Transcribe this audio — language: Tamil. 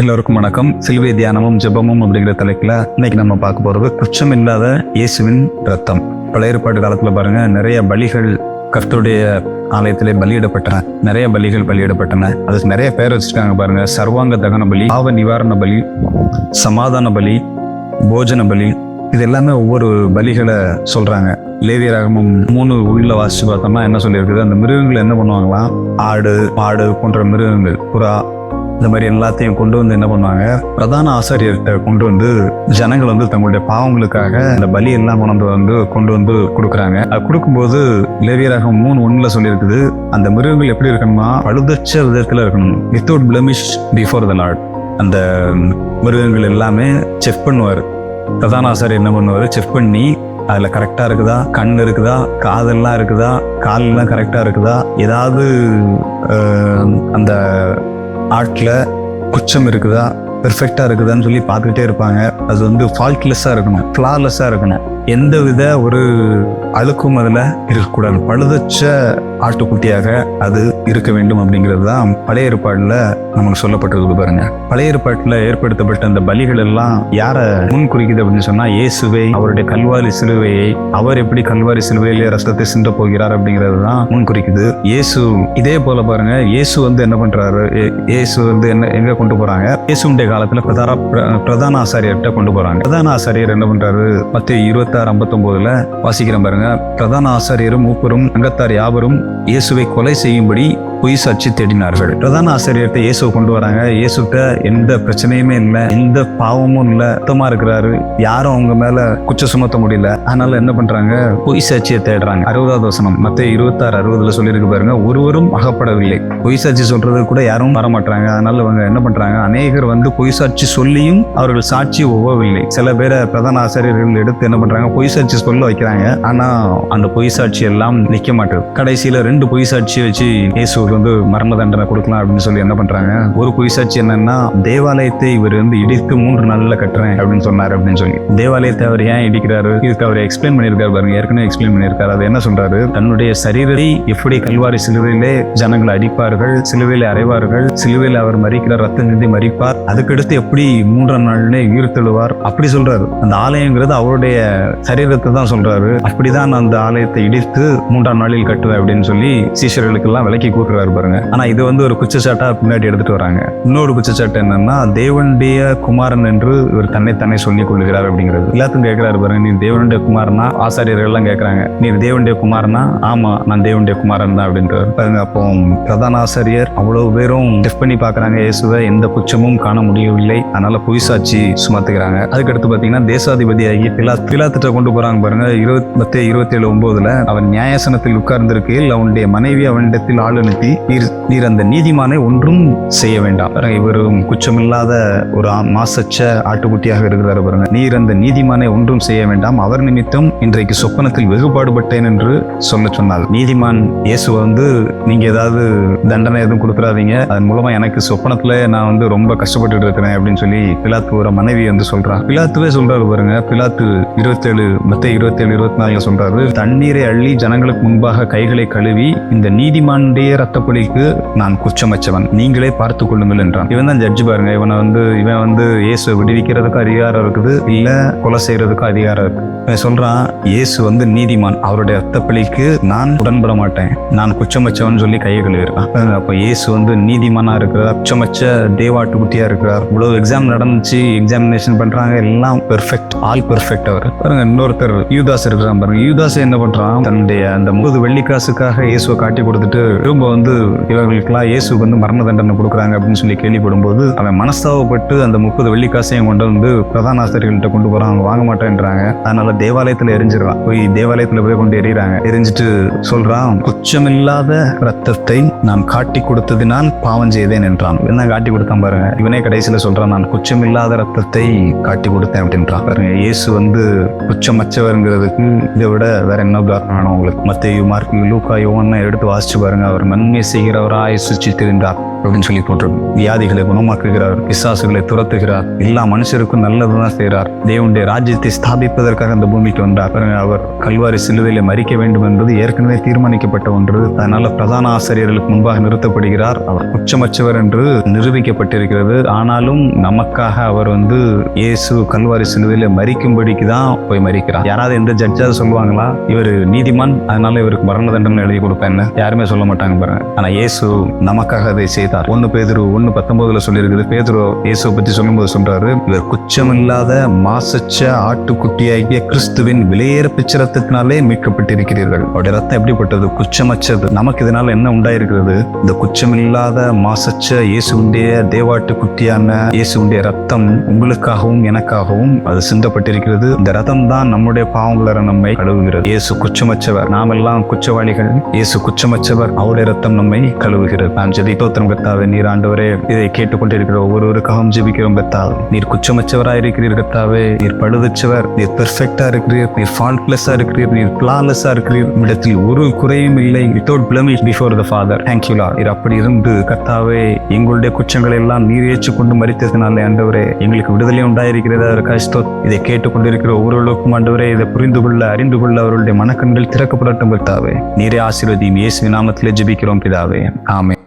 எல்லோருக்கும் வணக்கம். சிலுவை தியானமும் ஜெபமும் அப்படிங்கிற தலைப்புல இன்னைக்கு நம்ம பார்க்க போறது குற்றம் இல்லாத இயேசுவின் ரத்தம். பழைய ஏற்பாட்டு காலத்துல பாருங்க, நிறைய பலிகள் கர்த்தருடைய ஆலயத்திலே பலியிடப்பட்டன. நிறைய பலிகள் பலியிடப்பட்டன. அதுக்கு நிறைய பேர் வச்சிருக்காங்க பாருங்க. சர்வாங்க தகன பலி, பாவ நிவாரண பலி, சமாதான பலி, போஜன பலி, இது எல்லாமே ஒவ்வொரு பலிகளை சொல்றாங்க. லேவியராகமம் 3 உள்ள வாசிச்சு பார்த்தோம்னா என்ன சொல்லியிருக்குது, அந்த மிருகங்கள் என்ன பண்ணுவாங்களாம், ஆடு மாடு போன்ற மிருகங்கள், புறா, இந்த மாதிரி எல்லாத்தையும் கொண்டு வந்து என்ன பண்ணுவாங்க, பிரதான ஆசாரியர்கிட்ட கொண்டு வந்து ஜனங்கள் வந்து தங்களுடைய பாவங்களுக்காக அந்த பலி எல்லாம் கொண்டு வந்து கொடுக்குறாங்க. அது கொடுக்கும்போது லேவியராகமம் 3:1 சொல்லியிருக்குது, அந்த மிருகங்கள் எப்படி இருக்கணும்னா பழுதற்ற விதத்துல இருக்கணும், without blemish before the Lord. அந்த மிருகங்கள் எல்லாமே செக் பண்ணுவார். பிரதான ஆசாரியர் என்ன பண்ணுவாரு, செக் பண்ணி அதுல கரெக்டா இருக்குதா, கண் இருக்குதா, காதெல்லாம் இருக்குதா, காலெல்லாம் கரெக்டா இருக்குதா, ஏதாவது அந்த ஆட்ல குற்றம் இருக்குதா, பெர்ஃபெக்டா இருக்குதான்னு சொல்லி பார்த்துக்கிட்டே இருப்பாங்க. அது வந்து ஃபால்ட்லெஸ்ஸா இருக்கணும், ஃபிளாலெஸ்ஸா இருக்கணும், எந்த வித ஒரு அழுக்கும் அதுல இருக்கக்கூடாது, பழுதற்ற ஆட்டுக்குட்டியாக அது இருக்க வேண்டும் அப்படிங்கிறது தான் பழைய ஏற்பாடுல நமக்கு சொல்லப்பட்டிருக்கு பாருங்க. பழைய ஏற்பாட்டுல ஏற்படுத்தப்பட்ட அந்த பலிகள் எல்லாம் யாரை முன் குறிக்குது அப்படின்னு சொன்னா, இயேசுவை, அவருடைய கல்வாரி சிலுவையை, அவர் எப்படி கல்வாரி சிலுவையிலே ரத்தத்தை சிந்த போகிறார் அப்படிங்கிறது தான் முன் குறிக்குது. இயேசு இதே போல பாருங்க, இயேசு வந்து என்ன பண்றாரு, இயேசு வந்து எங்க கொண்டு போறாங்க, இயேசுடைய காலத்துல பிரதான ஆசாரியர்கிட்ட கொண்டு போறாங்க. பிரதான ஆசாரியர் என்ன பண்றாரு, மத்தேயு 26:59 வாசிக்கிறேன் பாருங்க. பிரதான ஆசாரியரும் மூப்பரும் அங்கத்தார் யாவரும் இயேசுவை கொலை செய்யும்படி பொய் சாட்சி தேடினார்கள். பிரதான ஆசிரியர்கிட்ட இயேசுவை கொண்டு வராங்க. இயேசுகிட்ட எந்த பிரச்சனையுமே இல்லை, எந்த பாவமும் இல்லை, சுத்தமா இருக்கிறாரு, யாரும் அவங்க மேல குற்றம் சுமத்த முடியல. அதனால என்ன பண்றாங்க, பொய் சாட்சியை தேடுறாங்க. 60வது வசனம் மத்தேயு 26:60 சொல்லியிருக்கு பாருங்க, ஒருவரும் அகப்படவில்லை. பொய் சாட்சி சொல்றது கூட யாரும் வரமாட்டாங்க. அதனால அவங்க என்ன பண்றாங்க, அநேகர் வந்து பொய் சாட்சி சொல்லியும் அவர்கள் சாட்சி ஒவ்வவில்லை. சில பேரை பிரதான ஆசிரியர்கள் எடுத்து என்ன பண்றாங்க, பொய் சாட்சி சொல்ல வைக்கிறாங்க. ஆனா அந்த பொய் சாட்சி எல்லாம் நிக்க மாட்டேது. கடைசியில 2 பொய் சாட்சியை வச்சு இயேசு வந்து மரண தண்டனை கொடுக்கலாம் அப்படின்னு சொல்லி என்ன பண்றாங்க, ஒரு பொய் சாட்சி என்னன்னா, தேவாலயத்தை இவர் வந்து இடித்து 3 நாள்ல கட்டுறேன் அப்படின்னு சொன்னாரு அப்படின்னு சொல்லி. தேவாலயத்தை அவர் ஏன் இடிக்கிறாரு, இதுக்கு அவர் எக்ஸ்பிளைன் பண்ணியிருக்காரு பாருங்க, ஏற்கனவே எக்ஸ்பிளைன் பண்ணியிருக்காரு. அது என்ன சொல்றாரு, தன்னுடைய சரீரத்தை எப்படி கல்வாரி சிலுவையிலே ஜனங்களை அடிப்பார்கள், சிலுவையில அறைவார்கள், சிலுவையில அவர் மறிக்கிற ரத்தம் சிந்தி மறிப்பார், அதுக்கடுத்து எப்படி 3ஆம் நாள்னே உயிர் தெழுவார், அப்படி சொல்றாரு. அந்த ஆலயங்கிறது அவருடைய சரீரத்தை தான் சொல்றாரு. அப்படிதான் அந்த ஆலயத்தை இடித்து 3ஆம் நாளில் கட்டுவேன் அப்படின்னு சொல்லி சீஷர்களுக்கு எல்லாம் விலக்கி கூட்டுறாரு பாருங்க. ஆனா இது வந்து ஒரு குற்றச்சாட்டா பின்னாடி எடுத்துட்டு வராங்க. இன்னொரு குற்றச்சாட்டு என்னன்னா, தேவனுடைய குமாரன் என்று இவர் தன்னை சொல்லிக் கொள்கிறார் அப்படிங்கிறது. எல்லாத்துக்கும் கேட்கிறாரு பாருங்க, நீ தேவனுடைய குமாரனா, ஆசாரியர்கள் எல்லாம் கேட்கறாங்க, நீ தேவனுடைய குமாரனா, ஆமா நான் தேவனுடைய குமாரன் தான் அப்படின்றாரு பாருங்க. அப்போ பிரதான ஆசாரியர் அவ்வளவு பேரும் டெஃப் பண்ணி பாக்குறாங்க, இயேசுவை எந்த குற்றமும் காண முடியவில்லை. அதனால பொய் சாட்சி சுமத்துக்கிறாங்க. அதுக்கடுத்து பாத்தீங்கன்னா, தேசாதிபதியாகி பிலாத்துட்ட கொண்டு போறாங்க பாருங்க. மத்தேயு 27:9 அவன் நியாயாசனத்தில் உட்கார்ந்திருக்கையில் அவனுடைய மனைவி அவனிடத்தில் ஆள் அனுப்பி, நீர் அந்த நீதிமானை ஒன்றும் செய்ய வேண்டாம். இவரும் குற்றமில்லாத ஒரு மாசச்ச ஆட்டுக்குட்டியாக இருக்கிறார் பாருங்க. நீர் அந்த நீதிமானை ஒன்றும் செய்ய வேண்டாம், அவர் நிமித்தம் இன்றைக்கு சொப்பனத்தில் வெகுபாடுபட்டேன் என்று சொல்ல சொன்னார். நீதிமான் இயேசுவை வந்து நீங்க ஏதாவது தண்டனை எதுவும் கொடுத்துறாதீங்க, அதன் மூலமா எனக்கு சொப்பனத்துல நான் வந்து ரொம்ப கஷ்டப்பட்டு இருக்கிறேன் அப்படின்னு சொல்லி பிலாத்து ஒரு மனைவி வந்து சொல்றான். பிலாத்துவே சொல்றாரு பாருங்க, பிலாத்து மத்தேயு 27:24 சொல்றாரு, தண்ணீரை அள்ளி ஜனங்களுக்கு முன்பாக கைகளை கழுவி, இந்த நீதிமானுடைய ரத்தப்பலிக்கு நான் குற்றமற்றவன், நீங்களே பார்த்து கொள்ளுங்கள் என்றான். இவன் தான் ஜட்ஜி பாருங்க. இவன் வந்து இயேசு விடுவிக்கிறதுக்கு அதிகாரம் இருக்குது, இல்ல கொலை செய்யறதுக்கு அதிகாரம் இருக்கு. இவன் சொல்றான், இயேசு வந்து நீதிமான், அவருடைய ரத்தப்பலிக்கு நான் உடன்பட மாட்டேன், நான் குற்றமற்றவன் சொல்லி கையை கழுவிறான். அப்ப இயேசு வந்து நீதிமானா இருக்கிறார், குற்றமற்ற தேவாட்டு குட்டியா இருக்கிறார். இவ்வளவு எக்ஸாம் நடந்துச்சு, எக்ஸாமினேஷன் பண்றாங்க, எல்லாம் பெர்ஃபெக்ட், ஆல் பெர்ஃபெக்ட். அவர் பாருங்க. இன்னொருத்தர் யூதாஸ் இருக்கிறான் பாருங்க. யூதாஸ் என்ன பண்றான், தன்னுடைய அந்த 30 வெள்ளிக்காசுக்காக இயேசுவை காட்டி கொடுத்துட்டு திரும்ப வந்து இவர்களுக்கெல்லாம் இயேசுக்கு வந்து மரண தண்டனை கொடுக்குறாங்க அப்படின்னு சொல்லி கேள்விப்படும் போது அவன் மனஸ்தாவப்பட்டு அந்த 30 வெள்ளிக்காசையும் கொண்டு வந்து பிரதான ஆசிரியர்கள்ட்ட கொண்டு போறான். அவங்க வாங்க மாட்டேன்றாங்க. அதனால தேவாலயத்துல எரிஞ்சிடறான். போய் தேவாலயத்துல போய் கொண்டு எறிகிறாங்க. எரிஞ்சிட்டு சொல்றான், குற்றமில்லாத ரத்தத்தை நான் காட்டி கொடுத்ததினால் பாவம் செய்தேன் என்றான். என்ன காட்டி கொடுத்தான் பாருங்க. இவனே கடைசியில சொல்றான், நான் குற்றமில்லாத ரத்தத்தை காட்டி கொடுத்தேன் அப்படின்றான் பாருங்க. இயேசு வந்து குற்றமற்றவருங்கிறதுக்கு இதை விட வேற என்ன உதாரணம் வேணும் உங்களுக்கு? மத்தேயு, மார்க்கு, லூக்கா, யோவான் எடுத்து வாசிச்சு பாருங்க. அவர் நன்மை செய்கிறவராய் சுற்றி திரிந்தார். அப்படின்னு சொல்லி போட்டிருக்கும். வியாதிகளை குணமாக்குகிறார், பிசாசுகளை துரத்துகிறார், எல்லா மனுஷருக்கும் நல்லதுதான் செய்கிறார். தேவனுடைய ராஜ்யத்தை ஸ்தாபிப்பதற்காக அந்த பூமிக்கு வந்தார். அவர் கல்வாரி சிலுவையில மரிக்க வேண்டும் என்பது ஏற்கனவே தீர்மானிக்கப்பட்ட ஒன்று. அதனால பிரதான ஆசிரியர்களுக்கு முன்பாக நிறுத்தப்படுகிறார். அவர் குற்றமற்றவர் என்று நிரூபிக்கப்பட்டிருக்கிறது. ஆனாலும் நமக்காக அவர் இயேசு கல்வாரி சிலுவையில மரிக்கும்படிக்கு தான் போய் மரிக்கிறார். யாராவது எந்த ஜட்ஜாவது சொல்லுவாங்களா இவர் நீதிமான் அதனால இவருக்கு மரண தண்டனை எழுதி கொடுப்பேன்னு? யாருமே சொல்ல மாட்டாங்க பாருங்க. ஆனா இயேசு நமக்காக அதை செய்தார். 1 பேதுரு 1:19 சொல்லியிருக்குது. பேதுரு இயேசுவை பத்தி சொல்லும்போது சொல்றாரு, இவர் குற்றமில்லாத மாசற்ற ஆட்டுக்குட்டியாகிய கிறிஸ்துவின் விலையேற பிச்சரத்தினாலே மீட்கப்பட்டிருக்கிறீர்கள். அவருடைய ரத்தம் எப்படிப்பட்டது? குற்றமற்றது. நமக்கு இதனால என்ன உண்டாயிருக்கிறது? இந்த குற்றமில்லாத மாசற்ற இயேசுடைய தேவாட்டு குட்டியான இயேசுடைய ரத்தம் உங்களுக்காகவும் எனக்காகவும் அது சிந்தப்பட்டிருக்கிறது. இந்த ரத்தம் தான் நம்முடைய பாவங்கள நம்மை கழுவுகிறது. இயேசு குற்றமற்றவர், நாம் எல்லாம் குற்றவாளிகள். இயேசு குற்றமற்றவர், அவருடைய ரத்தம் நம்மை கழுவுகிறது. நாம் ஜெபித்தோத்திரம் கர்த்தாவே, நீர் ஆண்டவரே இதை கேட்டுக்கொண்டிருக்கிற ஒவ்வொருவருக்காகவும் ஜெபிக்கிறோம் கர்த்தாவே. நீர் குற்றமற்றவராக இருக்கிறீர் கர்த்தாவே, நீர் பழுதற்றவர், நீர் பெர்ஃபெக்டா இருக்கிறீர், நீர் ஃபால்ட்லெஸ்ஸா இருக்கிறீர், நீர் ஃப்ளாலெஸ்ஸா இருக்கிறீர். இடத்தில் ஒரு குறையும் இல்லை. Without blemish before the father. Thank you Lord. நீர் அப்படி இருந்து கர்த்தாவே எங்களுடைய குற்றங்களை எல்லாம் நீர் ஏற்றுக்கொண்டு மரித்ததினாலே ஆண்டவரே எங்களுக்கு விடுதலை உண்டாயிருக்கிறது. அதற்காக ஸ்தோத்திரம். இதை கேட்டுக்கொண்டிருக்கிற ஒவ்வொருவருக்கும் ஆண்டவரே இதை புரிந்து கொள்ள அறிந்து கொள்ள அவர்களுடைய மனக்கண்கள் திறக்கப்படட்டும் கர்த்தாவே. நீரே ஆசீர்வதியும். இயேசுவின் நாமத்திலே ஜெபிக்கிறோம் பிதாவே. ஆமென்.